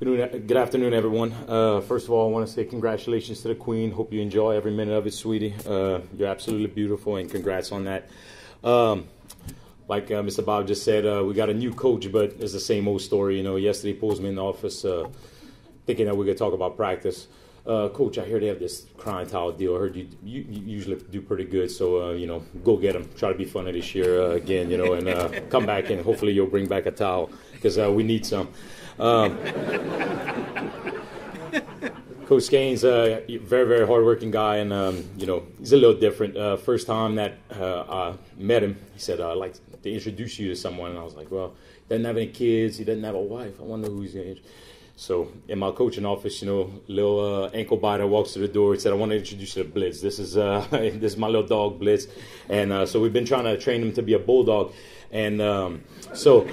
Good afternoon, everyone. First of all, I want to say congratulations to the Queen. Hope you enjoy every minute of it, sweetie. You're absolutely beautiful, and congrats on that. Like Mr. Bob just said, we got a new coach, but it's the same old story. You know, yesterday he pulls me in the office thinking that we're going to talk about practice. Coach, I hear they have this crying towel deal. I heard you usually do pretty good, so, you know, go get them. Try to be funny this year again, you know, and come back, and hopefully you'll bring back a towel because we need some. Coach Gaines, very, very hardworking guy, and, you know, he's a little different. First time that I met him, he said, I'd like to introduce you to someone. And I was like, well, he doesn't have any kids. He doesn't have a wife. I wonder who he's going to introduce. So in my coaching office, you know, little ankle biter walks to the door. He said, I want to introduce you to Blitz. This is this is my little dog, Blitz. And so we've been trying to train him to be a bulldog. And so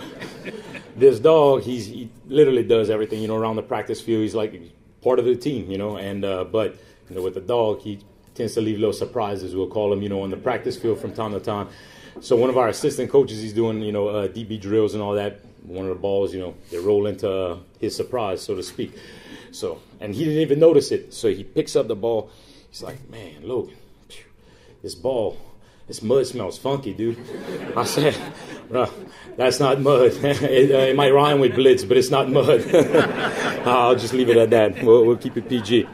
this dog, he literally does everything, you know, around the practice field. He's like part of the team, you know. And but, you know, with the dog, he tends to leave little surprises, we'll call him, you know, on the practice field from time to time. So one of our assistant coaches, he's doing, you know, DB drills and all that. One of the balls, you know, they roll into his surprise, so to speak. So, and he didn't even notice it. So he picks up the ball. He's like, man, Logan, this ball, this mud smells funky, dude. I said, bro, that's not mud. It might rhyme with Blitz, but it's not mud. I'll just leave it at that. We'll keep it PG.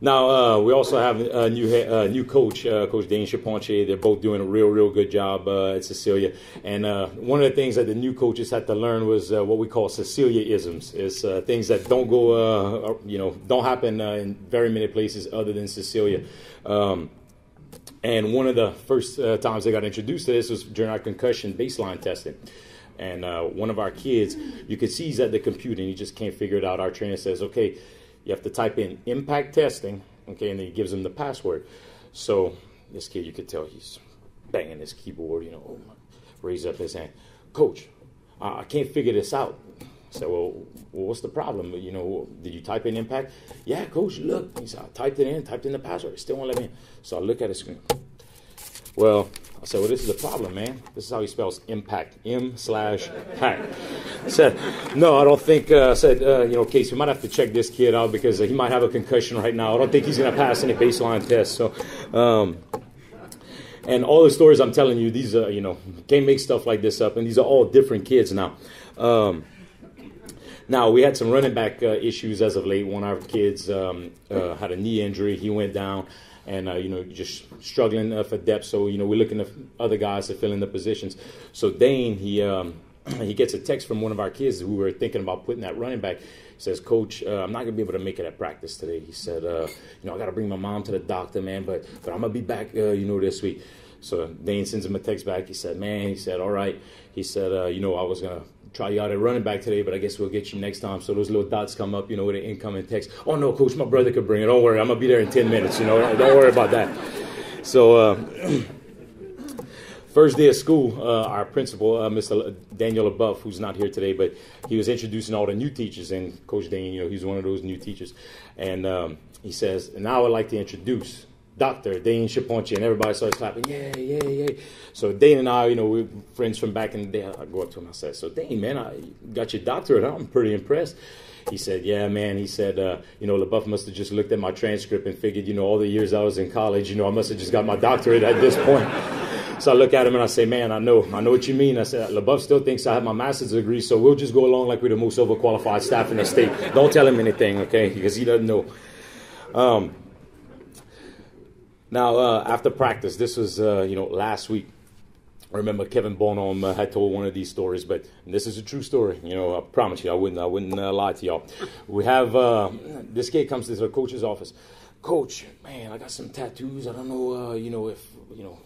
Now, we also have a new coach, Coach Dane Chaponche. They're both doing a real good job at Cecilia. And one of the things that the new coaches had to learn was what we call Cecilia-isms. It's things that don't go, you know, don't happen in very many places other than Cecilia. And one of the first times they got introduced to this was during our concussion baseline testing. And one of our kids, you could see he's at the computer and he just can't figure it out. Our trainer says, okay, you have to type in impact testing, okay, and then he gives him the password. So this kid, you could tell he's banging his keyboard, you know, raise up his hand. Coach, I can't figure this out. I said, well, what's the problem? You know, did you type in impact? Yeah, Coach, look. He said, I typed in the password. It still won't let me in. So I look at the screen. Well, I said, well, this is the problem, man. This is how he spells impact, M/hack. I said, no, I don't think, I said, you know, Casey, we might have to check this kid out because he might have a concussion right now. I don't think he's going to pass any baseline tests. So, and all the stories I'm telling you, these are, you know, can't make stuff like this up. And these are all different kids now. Now, we had some running back issues as of late. One of our kids had a knee injury. He went down. And, you know, just struggling for depth. So, you know, we're looking at other guys to fill in the positions. So Dane, he gets a text from one of our kids who were thinking about putting that running back. He says, Coach, I'm not going to be able to make it at practice today. He said, you know, I got to bring my mom to the doctor, man, but I'm going to be back, you know, this week. So Dane sends him a text back. He said, man, he said, all right. He said, you know, I was going to try you out at running back today, but I guess we'll get you next time. So those little dots come up, you know, with an incoming text. Oh, no, Coach, my brother could bring it. Don't worry. I'm going to be there in 10 minutes, you know. Don't worry about that. So first day of school, our principal, Mr. Daniel LaBeouf, who's not here today, but he was introducing all the new teachers. And Coach Dane, you know, he's one of those new teachers. And he says, and now I'd like to introduce Dr. Dane Chaponche, and everybody starts clapping, yay. So Dane and I, you know, we're friends from back in the day. I go up to him, I said, so Dane, man, I got your doctorate. I'm pretty impressed. He said, yeah, man. He said, you know, LaBeouf must have just looked at my transcript and figured, you know, all the years I was in college, you know, I must have just got my doctorate at this point. So I look at him and I say, man, I know what you mean. I said, LaBeouf still thinks I have my master's degree, so we'll just go along like we're the most overqualified staff in the state. Don't tell him anything, okay, because he doesn't know. Now, after practice, this was, you know, last week. I remember Kevin Bonhomme had told one of these stories, but this is a true story. You know, I promise you, I wouldn't lie to y'all. We have, this kid comes to the coach's office. Coach, man, I got some tattoos. I don't know, you know, if, you know,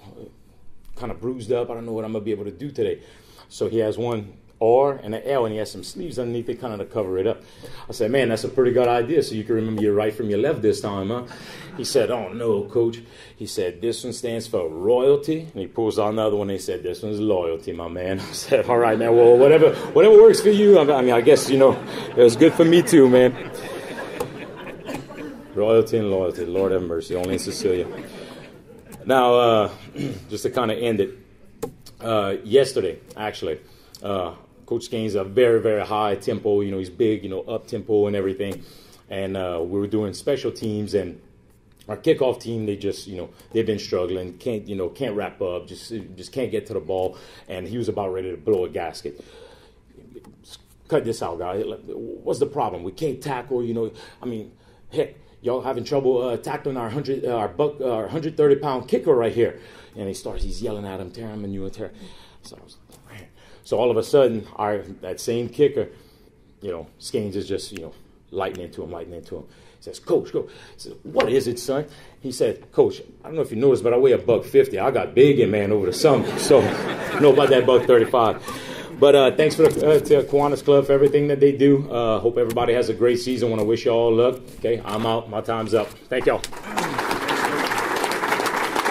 kind of bruised up. I don't know what I'm going to be able to do today. So he has one R and an L, and he has some sleeves underneath it kind of to cover it up. I said, man, that's a pretty good idea, so you can remember your right from your left this time, huh? He said, oh, no, Coach. He said, this one stands for royalty. And he pulls out another one, and he said, this one's loyalty, my man. I said, all right, man, well, whatever works for you. I mean, I guess, you know, it was good for me too, man. Royalty and loyalty, Lord have mercy, only in Cecilia. Now, just to kind of end it, yesterday, actually, Coach Coach Skane's a very, very high tempo. You know, he's big, you know, up tempo and everything. And we were doing special teams, and our kickoff team, they just, you know, they've been struggling, can't wrap up, just can't get to the ball. And he was about ready to blow a gasket. Cut this out, guys. What's the problem? We can't tackle, you know. I mean, heck, y'all having trouble tackling our 130-pound kicker right here. And he's yelling at him, tear him a new tear. So all of a sudden, that same kicker, you know, Skanes is just, you know, lighting into him. He says, Coach. He says, what is it, son? He said, Coach, I don't know if you noticed, but I weigh $150. I got big in, man, over the summer. So I know about that $135. But thanks to Kiwanis Club for everything that they do. Hope everybody has a great season. Want to wish you all luck. Okay, I'm out. My time's up. Thank y'all.